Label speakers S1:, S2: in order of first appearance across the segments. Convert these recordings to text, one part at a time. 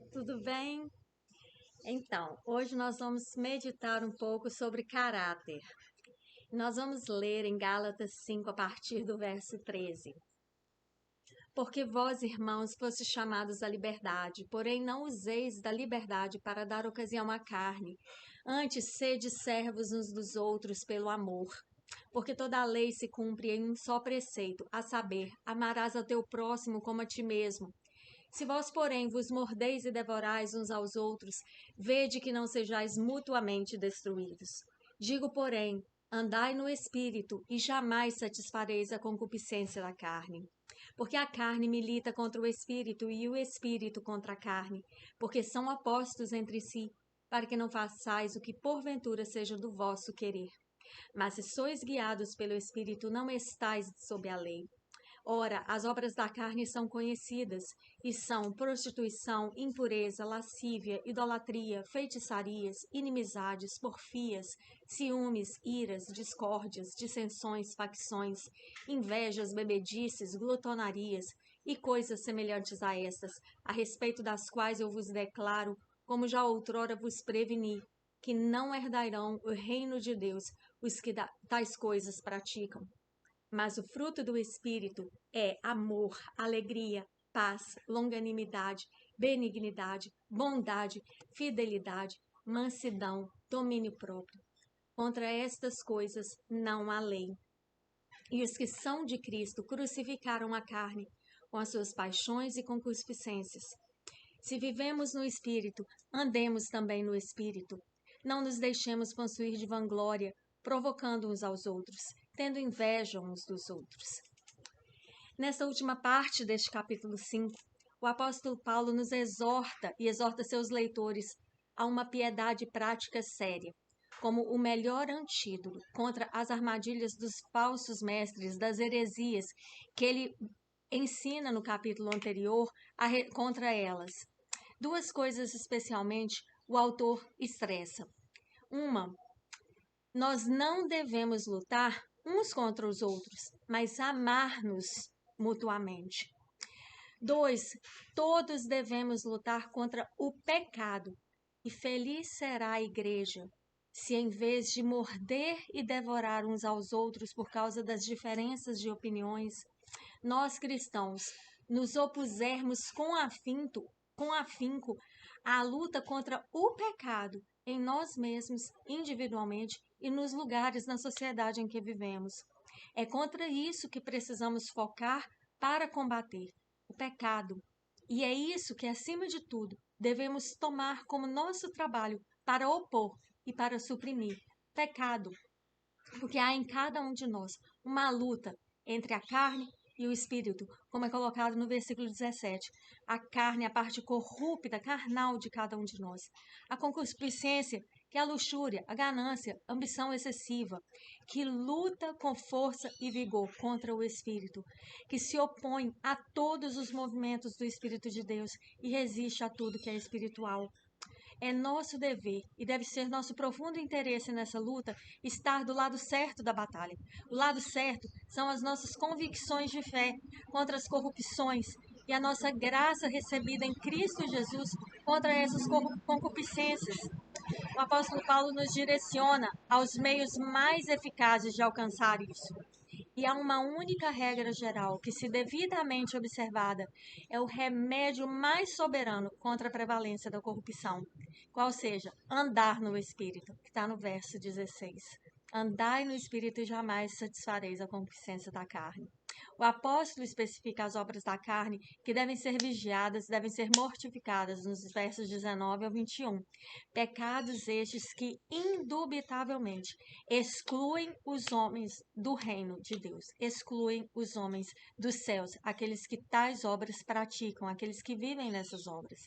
S1: Tudo bem? Então, hoje nós vamos meditar um pouco sobre caráter. Nós vamos ler em Gálatas 5, a partir do verso 13. Porque vós, irmãos, fostes chamados à liberdade, porém não useis da liberdade para dar ocasião à carne. Antes, sede servos uns dos outros pelo amor. Porque toda a lei se cumpre em um só preceito, a saber, amarás ao teu próximo como a ti mesmo. Se vós, porém, vos mordeis e devorais uns aos outros, vede que não sejais mutuamente destruídos. Digo, porém, andai no Espírito, e jamais satisfareis a concupiscência da carne. Porque a carne milita contra o Espírito, e o Espírito contra a carne, porque são opostos entre si, para que não façais o que porventura seja do vosso querer. Mas se sois guiados pelo Espírito, não estais sob a lei. Ora, as obras da carne são conhecidas, e são prostituição, impureza, lascívia, idolatria, feitiçarias, inimizades, porfias, ciúmes, iras, discórdias, dissensões, facções, invejas, bebedices, glutonarias e coisas semelhantes a estas, a respeito das quais eu vos declaro, como já outrora vos preveni, que não herdarão o reino de Deus os que tais coisas praticam. Mas o fruto do Espírito é amor, alegria, paz, longanimidade, benignidade, bondade, fidelidade, mansidão, domínio próprio. Contra estas coisas não há lei. E os que são de Cristo crucificaram a carne com as suas paixões e concupiscências. Se vivemos no Espírito, andemos também no Espírito. Não nos deixemos possuir de vanglória, provocando uns aos outros, tendo inveja uns dos outros. Nessa última parte deste capítulo 5, o apóstolo Paulo nos exorta e exorta seus leitores a uma piedade prática séria, como o melhor antídoto contra as armadilhas dos falsos mestres, das heresias que ele ensina no capítulo anterior contra elas. Duas coisas especialmente o autor estressa. Uma, nós não devemos lutar uns contra os outros, mas amar-nos mutuamente. 2, todos devemos lutar contra o pecado. E feliz será a igreja se, em vez de morder e devorar uns aos outros por causa das diferenças de opiniões, nós cristãos nos opusermos com afinco à luta contra o pecado em nós mesmos, individualmente e nos lugares na sociedade em que vivemos. É contra isso que precisamos focar para combater o pecado. E é isso que, acima de tudo, devemos tomar como nosso trabalho para opor e para suprimir pecado. Porque há em cada um de nós uma luta entre a carne e o espírito, como é colocado no versículo 17. A carne é a parte corrupta, carnal de cada um de nós. A concupiscência, que é a luxúria, a ganância, a ambição excessiva, que luta com força e vigor contra o espírito, que se opõe a todos os movimentos do Espírito de Deus e resiste a tudo que é espiritual. É nosso dever e deve ser nosso profundo interesse nessa luta estar do lado certo da batalha. O lado certo são as nossas convicções de fé contra as corrupções e a nossa graça recebida em Cristo Jesus contra essas concupiscências. O apóstolo Paulo nos direciona aos meios mais eficazes de alcançar isso. E há uma única regra geral que, se devidamente observada, é o remédio mais soberano contra a prevalência da corrupção, qual seja, andar no Espírito, que está no verso 16. Andai no Espírito e jamais satisfareis a concupiscência da carne. O apóstolo especifica as obras da carne que devem ser vigiadas, devem ser mortificadas, nos versos 19 ao 21. Pecados estes que, indubitavelmente, excluem os homens do reino de Deus, excluem os homens dos céus, aqueles que tais obras praticam, aqueles que vivem nessas obras.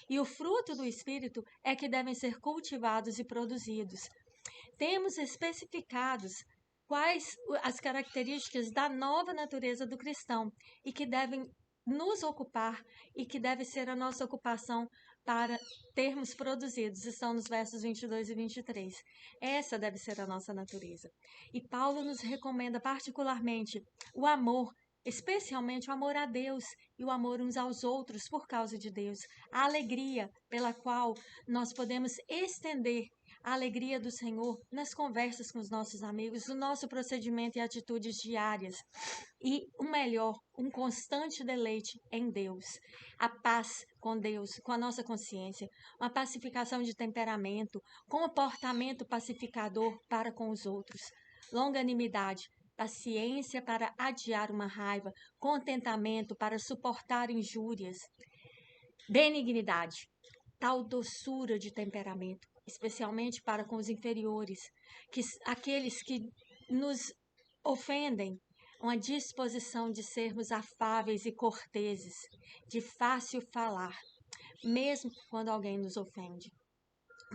S1: E o fruto do Espírito é que devem ser cultivados e produzidos. Temos especificados quais as características da nova natureza do cristão e que devem nos ocupar e que deve ser a nossa ocupação para termos produzidos. Estão nos versos 22 e 23. Essa deve ser a nossa natureza. E Paulo nos recomenda particularmente o amor, especialmente o amor a Deus e o amor uns aos outros por causa de Deus. A alegria pela qual nós podemos estender a alegria do Senhor nas conversas com os nossos amigos, no nosso procedimento e atitudes diárias. E o melhor, um constante deleite em Deus. A paz com Deus, com a nossa consciência, uma pacificação de temperamento, comportamento pacificador para com os outros, longanimidade, paciência para adiar uma raiva, contentamento para suportar injúrias, benignidade, tal doçura de temperamento, especialmente para com os inferiores, aqueles que nos ofendem, uma disposição de sermos afáveis e corteses, de fácil falar, mesmo quando alguém nos ofende.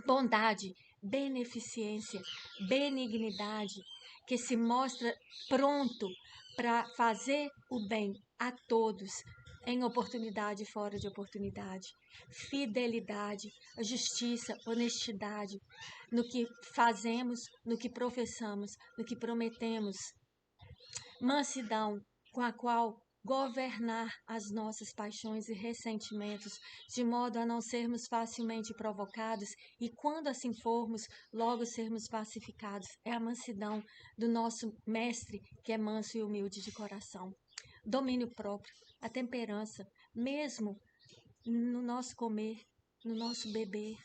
S1: Bondade, beneficência, benignidade, que se mostra pronto para fazer o bem a todos, em oportunidade e fora de oportunidade. Fidelidade, justiça, honestidade, no que fazemos, no que professamos, no que prometemos. Mansidão, com a qual governar as nossas paixões e ressentimentos, de modo a não sermos facilmente provocados e, quando assim formos, logo sermos pacificados. É a mansidão do nosso mestre, que é manso e humilde de coração. Domínio próprio, a temperança, mesmo no nosso comer, no nosso beber,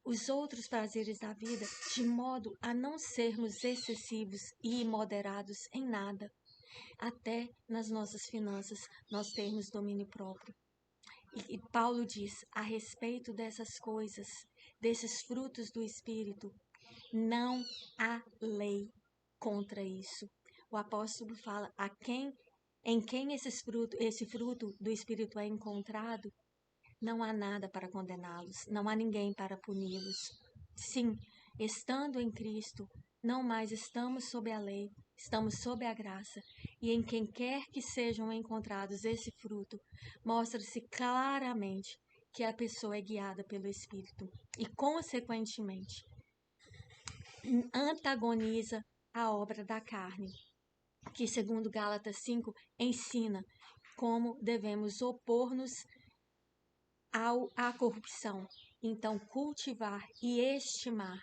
S1: os outros prazeres da vida, de modo a não sermos excessivos e imoderados em nada. Até nas nossas finanças nós temos domínio próprio. E Paulo diz a respeito dessas coisas, desses frutos do Espírito, não há lei contra isso. O apóstolo fala em quem esse fruto do Espírito é encontrado, não há nada para condená-los, não há ninguém para puni-los. Sim, estando em Cristo, não mais estamos sob a lei, estamos sob a graça, e em quem quer que sejam encontrados esse fruto, mostra-se claramente que a pessoa é guiada pelo Espírito e, consequentemente, antagoniza a obra da carne, que, segundo Gálatas 5, ensina como devemos opor-nos à corrupção. Então, cultivar e estimar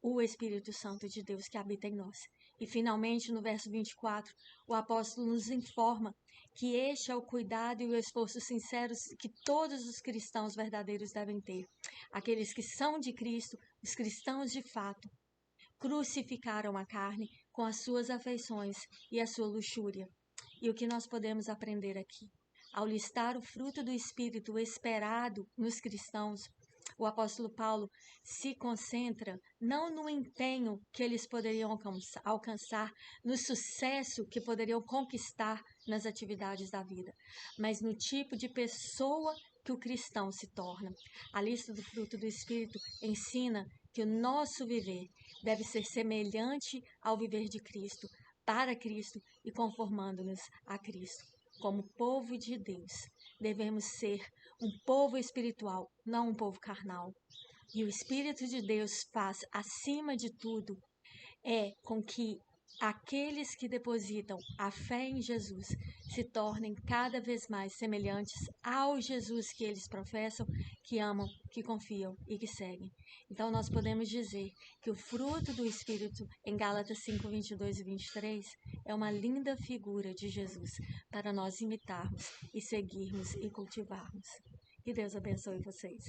S1: o Espírito Santo de Deus que habita em nós. E, finalmente, no verso 24, o apóstolo nos informa que este é o cuidado e o esforço sinceros que todos os cristãos verdadeiros devem ter. Aqueles que são de Cristo, os cristãos de fato, crucificaram a carne com as suas afeições e a sua luxúria. E o que nós podemos aprender aqui? Ao listar o fruto do Espírito esperado nos cristãos, o apóstolo Paulo se concentra não no empenho que eles poderiam alcançar, no sucesso que poderiam conquistar nas atividades da vida, mas no tipo de pessoa que o cristão se torna. A lista do fruto do Espírito ensina que o nosso viver deve ser semelhante ao viver de Cristo, para Cristo e conformando-nos a Cristo. Como povo de Deus, devemos ser um povo espiritual, não um povo carnal. E o Espírito de Deus faz, acima de tudo, com que aqueles que depositam a fé em Jesus se tornem cada vez mais semelhantes ao Jesus que eles professam, que amam, que confiam e que seguem. Então, nós podemos dizer que o fruto do Espírito, em Gálatas 5, 22 e 23, é uma linda figura de Jesus para nós imitarmos e seguirmos e cultivarmos. Que Deus abençoe vocês.